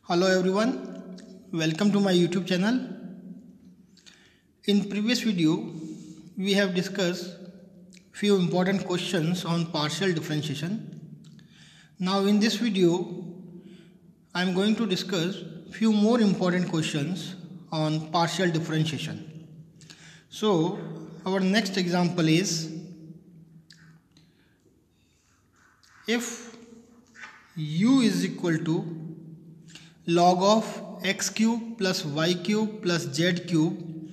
Hello everyone, welcome to my YouTube channel. In previous video, we have discussed few important questions on partial differentiation. Now in this video, I am going to discuss few more important questions on partial differentiation. So our next example is, if u is equal to log of x cube plus y cube plus z cube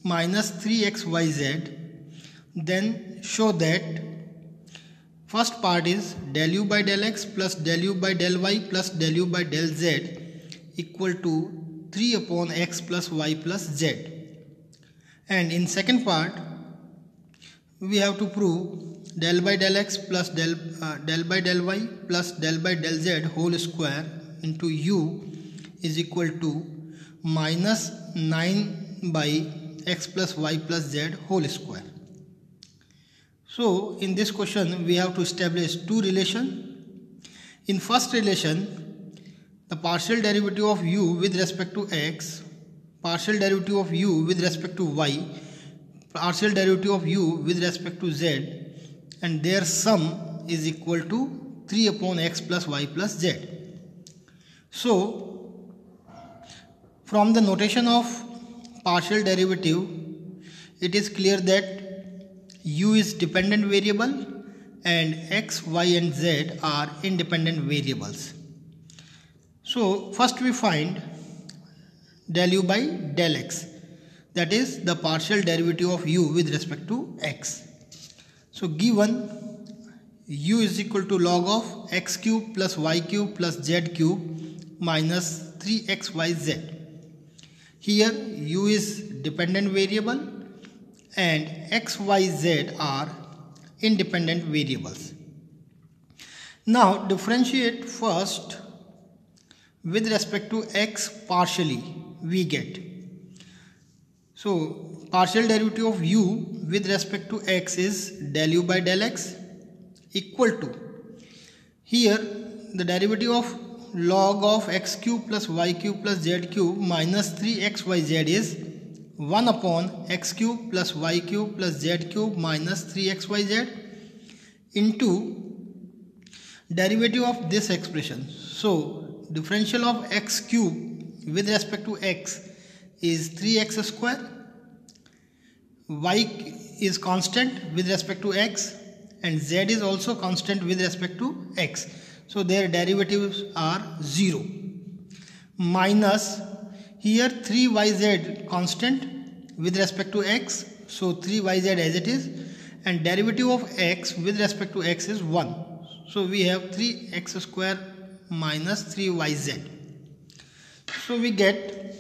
minus 3xyz, then show that first part is del u by del x plus del u by del y plus del u by del z equal to 3 upon x plus y plus z. And in second part, we have to prove del by del x plus del by del y plus del by del z whole square into u is equal to minus 9 by x plus y plus z whole square. So in this question we have to establish two relations. In first relation, the partial derivative of u with respect to x, partial derivative of u with respect to y, partial derivative of u with respect to z, and their sum is equal to 3 upon x plus y plus z. So from the notation of partial derivative, it is clear that u is dependent variable and x, y and z are independent variables. So first we find del u by del x, that is the partial derivative of u with respect to x. So given u is equal to log of x cube plus y cube plus z cube minus 3xyz. Here u is dependent variable and x, y, z are independent variables. Now differentiate first with respect to x partially, we get. So partial derivative of u with respect to x is del u by del x equal to, here the derivative of log of x cube plus y cube plus z cube minus 3xyz is 1 upon x cube plus y cube plus z cube minus 3xyz into derivative of this expression. So differential of x cube with respect to x is 3x square, y is constant with respect to x and z is also constant with respect to x. So their derivatives are 0, minus here 3yz constant with respect to x, so 3yz as it is, and derivative of x with respect to x is 1. So we have 3x square minus 3yz. So we get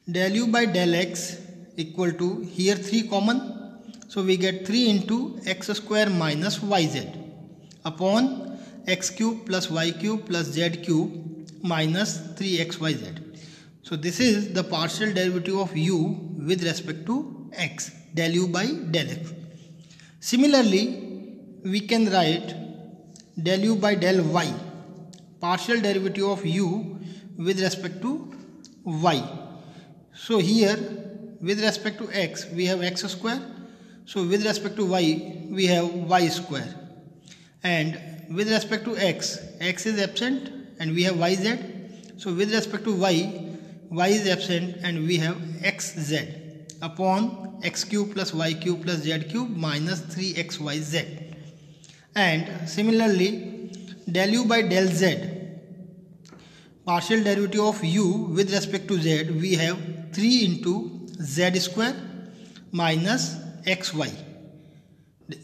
del u by del x equal to, here 3 common, so we get 3 into x square minus yz upon x cube plus y cube plus z cube minus 3xyz. So this is the partial derivative of u with respect to x, del u by del x. Similarly, we can write del u by del y, partial derivative of u with respect to y. So here with respect to x we have x square, so with respect to y we have y square, and with respect to x, x is absent and we have yz. So with respect to y, y is absent and we have xz upon x cube plus y cube plus z cube minus 3xyz. And similarly, del u by del z, partial derivative of u with respect to z, we have 3 into z square minus xy.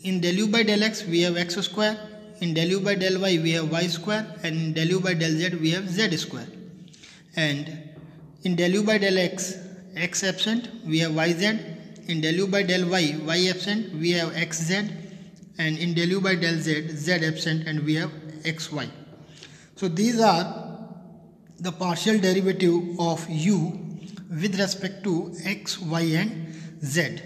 In del u by del x we have x square, in del u by del y we have y square, and in del u by del z we have z square. And in del u by del x, x absent, we have yz. In del u by del y, y absent, we have xz. And in del u by del z, z absent, and we have xy. So these are the partial derivative of u with respect to x, y and z.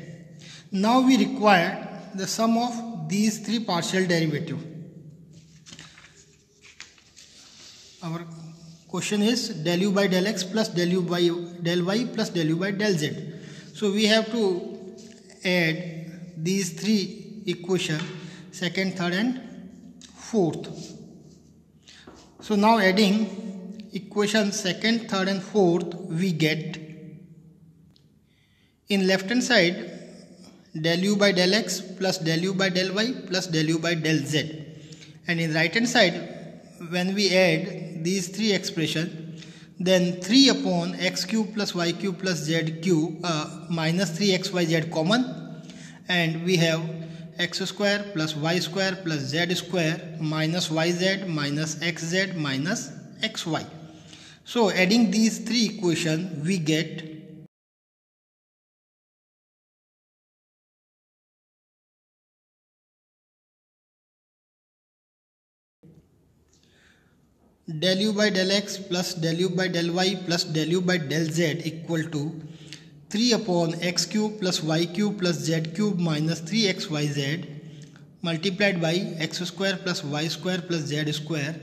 Now we require the sum of these three partial derivatives. Our question is del u by del x plus del u by del y plus del u by del z. So we have to add these three equations, second, third and fourth. So now adding equation second, third and fourth, we get in left hand side del u by del x plus del u by del y plus del u by del z, and in right hand side when we add these three expressions, then 3 upon x cube plus y cube plus z cube minus 3xyz common, and we have x square plus y square plus z square minus yz minus xz minus xy. So adding these three equations, we get del u by del x plus del u by del y plus del u by del z equal to 3 upon x cube plus y cube plus z cube minus 3xyz multiplied by x square plus y square plus z square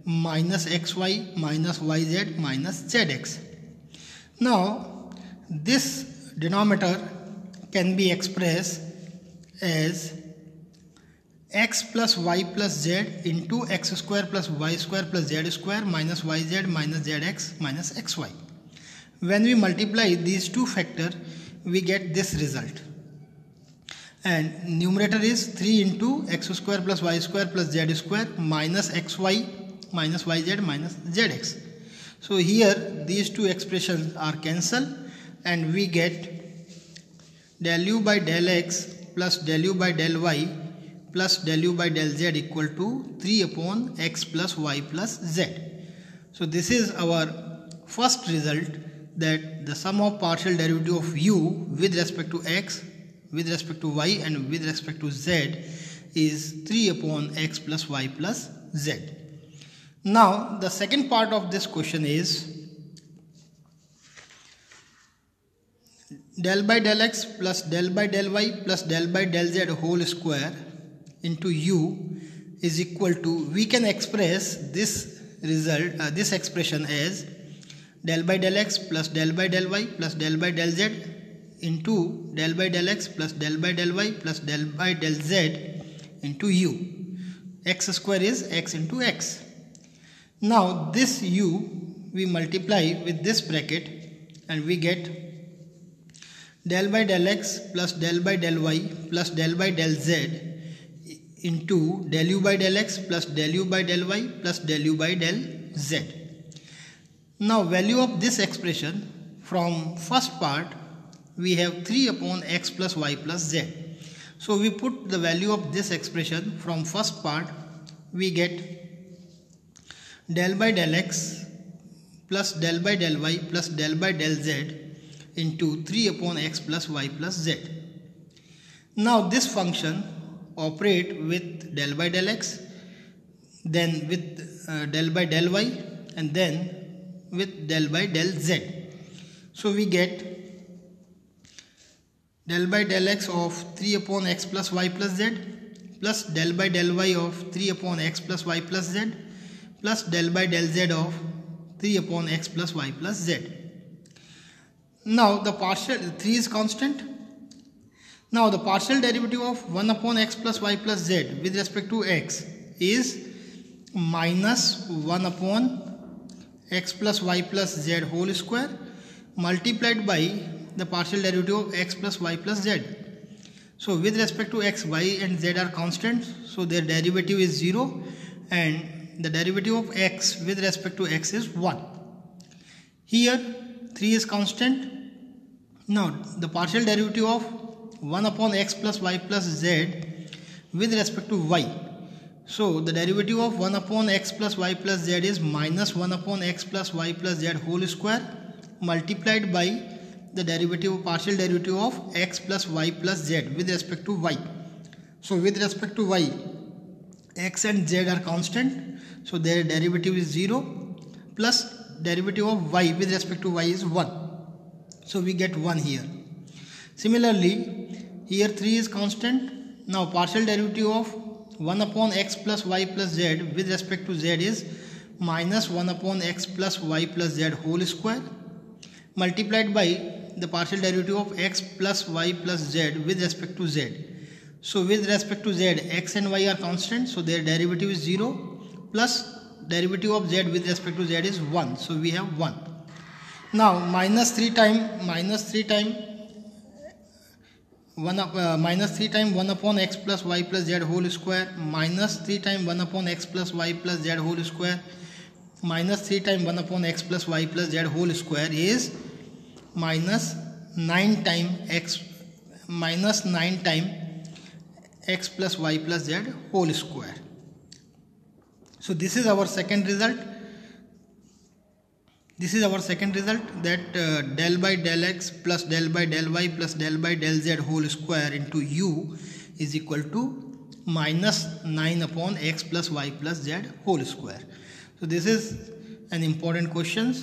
minus xy minus yz minus zx. Now this denominator can be expressed as x plus y plus z into x square plus y square plus z square minus yz minus zx minus xy. When we multiply these two factors, we get this result, and numerator is 3 into x square plus y square plus z square minus xy minus yz minus zx. So here these two expressions are cancelled, and we get del u by del x plus del u by del y plus del u by del z equal to 3 upon x plus y plus z. So this is our first result, that the sum of partial derivative of u with respect to x, with respect to y and with respect to z is 3 upon x plus y plus z. Now the second part of this question is del by del x plus del by del y plus del by del z whole square into u is equal to, we can express this result, this expression as del by del x plus del by del y plus del by del z into del by del x plus del by del y plus del by del z into u. X square is x into x. Now this u we multiply with this bracket, and we get del by del x plus del by del y plus del by del z into del u by del x plus del u by del y plus del u by del z. Now value of this expression from first part, we have 3 upon x plus y plus z. So we put the value of this expression from first part, we get del by del x plus del by del y plus del by del z into 3 upon x plus y plus z. Now this function operate with del by del x, then with del by del y, and then with del by del z. So we get del by del x of 3 upon x plus y plus z plus del by del y of 3 upon x plus y plus z plus del by del z of 3 upon x plus y plus z. Now the partial 3 is constant. Now the partial derivative of 1 upon x plus y plus z with respect to x is minus 1 upon x plus y plus z whole square multiplied by the partial derivative of x plus y plus z. So with respect to x, y and z are constant, so their derivative is 0, and the derivative of x with respect to x is 1. Here 3 is constant. Now the partial derivative of 1 upon x plus y plus z with respect to y. So the derivative of 1 upon x plus y plus z is minus 1 upon x plus y plus z whole square multiplied by the derivative, partial derivative of x plus y plus z with respect to y. So with respect to y, x and z are constant, so their derivative is 0, plus derivative of y with respect to y is 1. So we get 1 here. Similarly, here 3 is constant. Now partial derivative of 1 upon x plus y plus z with respect to z is minus 1 upon x plus y plus z whole square multiplied by the partial derivative of x plus y plus z with respect to z. So with respect to z, x and y are constant, so their derivative is 0, plus derivative of z with respect to z is 1, so we have 1. Now minus 3 times 1 upon x plus y plus z whole square minus 3 times 1 upon x plus y plus z whole square minus 3 times 1 upon x plus y plus z whole square is minus 9 times x plus y plus z whole square. So this is our second result. That del by del x plus del by del y plus del by del z whole square into u is equal to minus 9 upon x plus y plus z whole square. So this is an important question,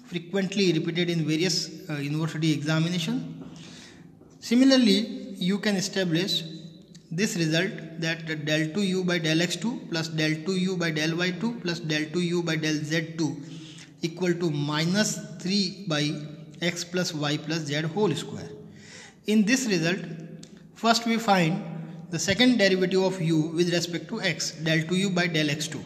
frequently repeated in various university examination. Similarly, you can establish this result, that del 2u by del x2 plus del 2u by del y2 plus del 2u by del z2 equal to minus 3 by x plus y plus z whole square. In this result, first we find the second derivative of u with respect to x, del 2u by del x2.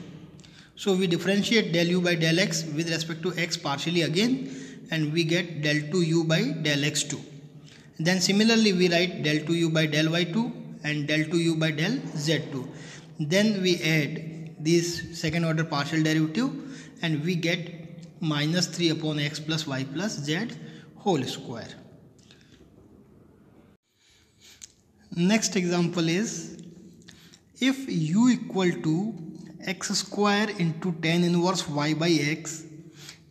So we differentiate del u by del x with respect to x partially again, and we get del 2u by del x2. Then similarly we write del 2u by del y2 and del 2u by del z2. Then we add this second order partial derivative and we get minus 3 upon x plus y plus z whole square. Next example is, if u equal to x square into tan inverse y by x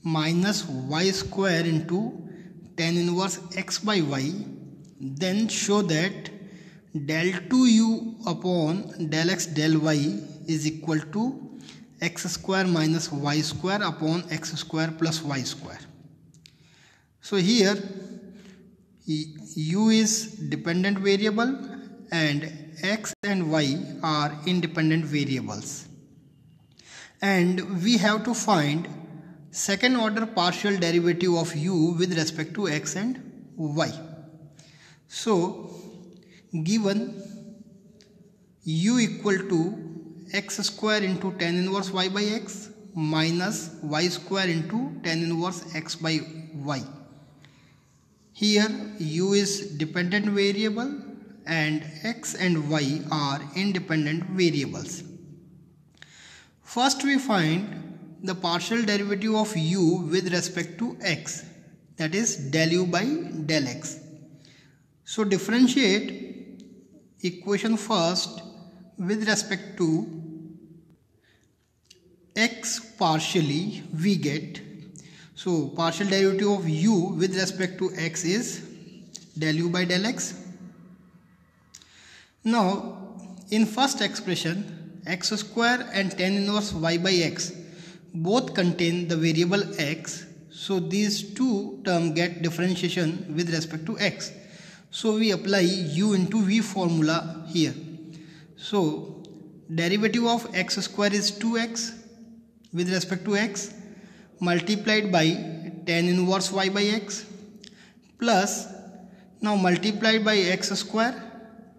minus y square into tan inverse x by y, then show that del 2u upon del x del y is equal to x square minus y square upon x square plus y square. So here u is dependent variable and x and y are independent variables, and we have to find second order partial derivative of u with respect to x and y. So given u equal to x square into tan inverse y by x minus y square into tan inverse x by y. Here u is dependent variable and x and y are independent variables. First we find the partial derivative of u with respect to x, that is del u by del x. So differentiate equation first with respect to x partially, we get, so partial derivative of u with respect to x is del u by del x. Now in first expression, x square and tan inverse y by x both contain the variable x, so these two terms get differentiation with respect to x. So we apply u into v formula here. So derivative of x square is 2x with respect to x multiplied by tan inverse y by x plus now multiplied by x square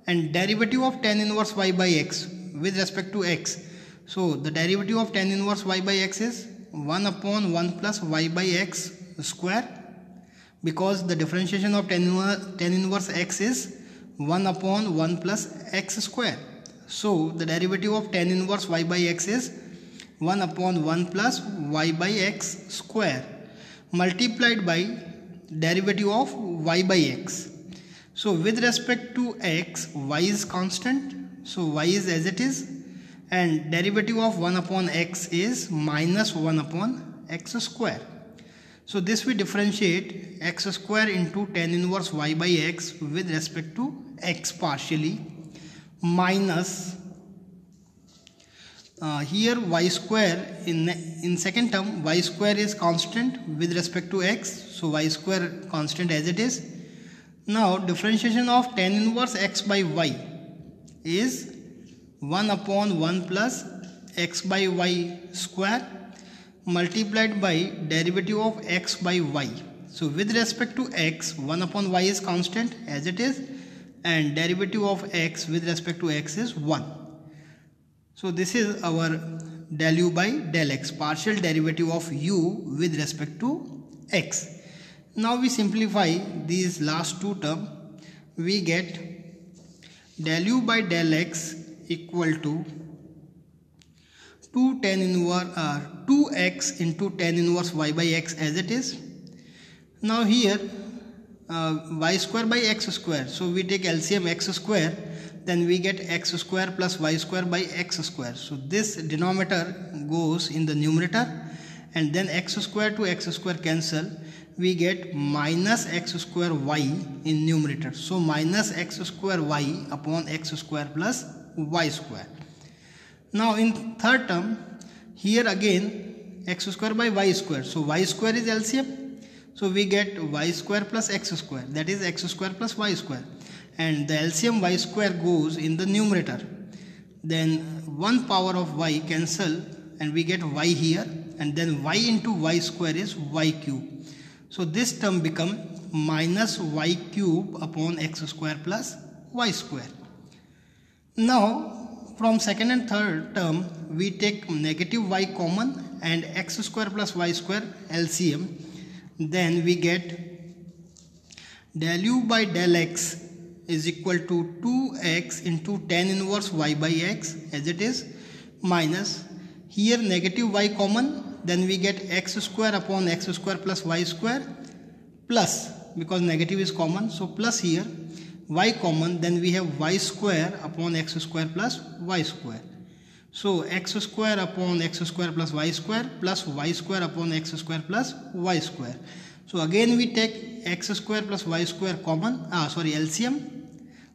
and derivative of tan inverse y by x with respect to x. So the derivative of tan inverse y by x is 1 upon 1 plus y by x square, because the differentiation of tan inverse x is 1 upon 1 plus x square. So the derivative of tan inverse y by x is 1 upon 1 plus y by x square multiplied by derivative of y by x. So with respect to x, y is constant, so y is as it is, and derivative of 1 upon x is minus 1 upon x square. So this we differentiate x square into tan inverse y by x with respect to x partially minus here y square in second term, y square is constant with respect to x, so y square constant as it is. Now differentiation of tan inverse x by y is 1 upon 1 plus x by y square. multiplied by derivative of x by y. So with respect to x, 1 upon y is constant as it is, and derivative of x with respect to x is 1. So this is our del u by del x, partial derivative of u with respect to x. Now we simplify these last two terms. We get del u by del x equal to 2x into tan inverse y by x as it is. Now here y square by x square. So we take LCM x square, then we get x square plus y square by x square. So this denominator goes in the numerator, and then x square to x square cancel. We get minus x square y in numerator. So minus x square y upon x square plus y square. Now in third term, here again x square by y square. So y square is LCM. So we get y square plus x square, that is x square plus y square. And the LCM y square goes in the numerator. Then 1 power of y cancel and we get y here, and then y into y square is y cube. So this term become minus y cube upon x square plus y square. Now from second and third term we take negative y common and x square plus y square LCM. Then we get del u by del x is equal to 2x into tan inverse y by x as it is, minus here negative y common, then we get x square upon x square plus y square, plus because negative is common, so plus here y common, then we have y square upon x square plus y square. So x square upon x square plus y square square upon x square plus y square. So again we take x square plus y square common, LCM,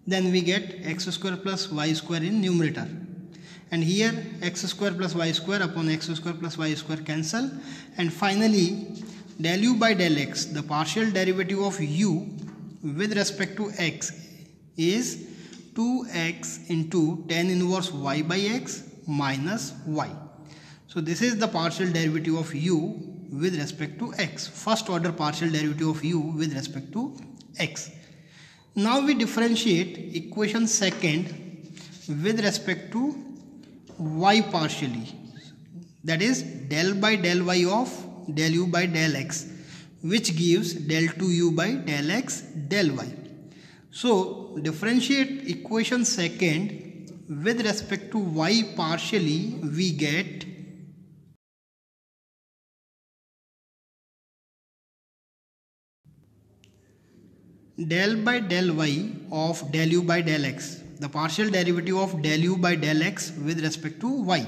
then we get x square plus y square in numerator. And here x square plus y square upon x square plus y square cancel. And finally del u by del x, the partial derivative of u with respect to x is 2x into tan inverse y by x minus y. So this is the partial derivative of u with respect to x, first order partial derivative of u with respect to x. Now we differentiate equation second with respect to y partially, that is del by del y of del u by del x, which gives del 2u by del x del y. So differentiate equation second with respect to y partially, we get del by del y of del u by del x. The partial derivative of del u by del x with respect to y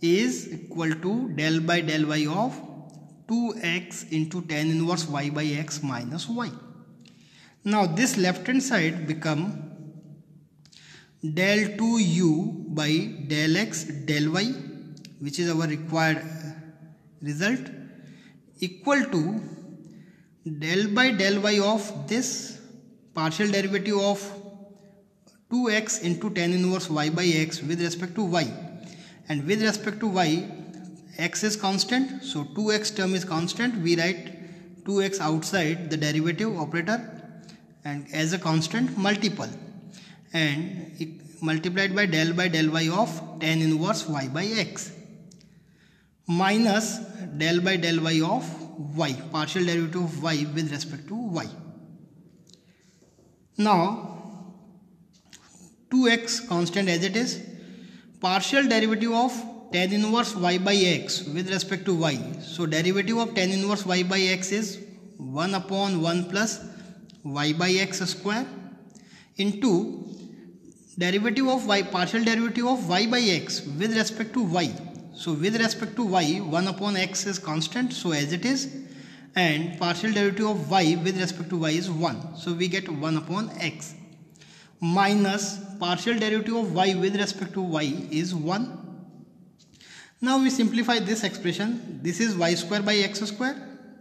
is equal to del by del y of 2x into tan inverse y by x minus y. Now this left hand side become del 2u by del x del y, which is our required result, equal to del by del y of this partial derivative of 2x into tan inverse y by x with respect to y. And with respect to y, x is constant, so 2x term is constant. We write 2x outside the derivative operator and as a constant multiple, and multiplied by del y of tan inverse y by x minus del by del y of y, partial derivative of y with respect to y. Now 2x constant as it is, partial derivative of tan inverse y by x with respect to y. So derivative of tan inverse y by x is 1 upon 1 plus y by x square into derivative of y, partial derivative of y by x with respect to y. So with respect to y, 1 upon x is constant, so as it is, and partial derivative of y with respect to y is 1. So we get 1 upon x minus partial derivative of y with respect to y is 1. Now we simplify this expression. This is y square by x square,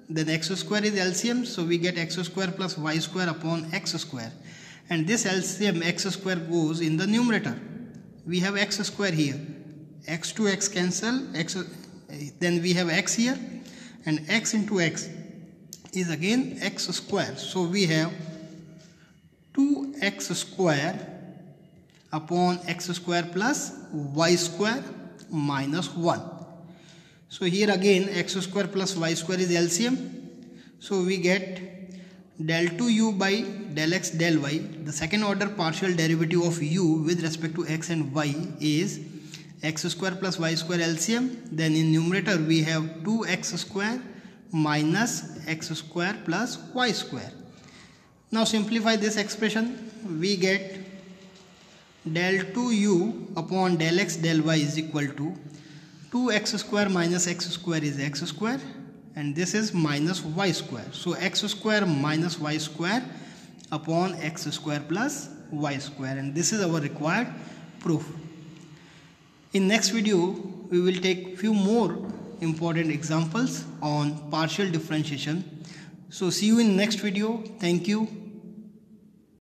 then x square is LCM, so we get x square plus y square upon x square, and this LCM x square goes in the numerator. We have x square here, x to x cancel, x then we have x here, and x into x is again x square. So we have 2x square upon x square plus y square minus 1. So here again x square plus y square is LCM. So we get del 2u by del x del y. The second order partial derivative of u with respect to x and y is x square plus y square LCM. Then in numerator we have 2x square minus x square plus y square. Now simplify this expression. We get del 2u upon del x del y is equal to 2x square minus x square is x square, and this is minus y square. So x square minus y square upon x square plus y square, and this is our required proof. In next video we will take few more important examples on partial differentiation. So see you in next video. Thank you.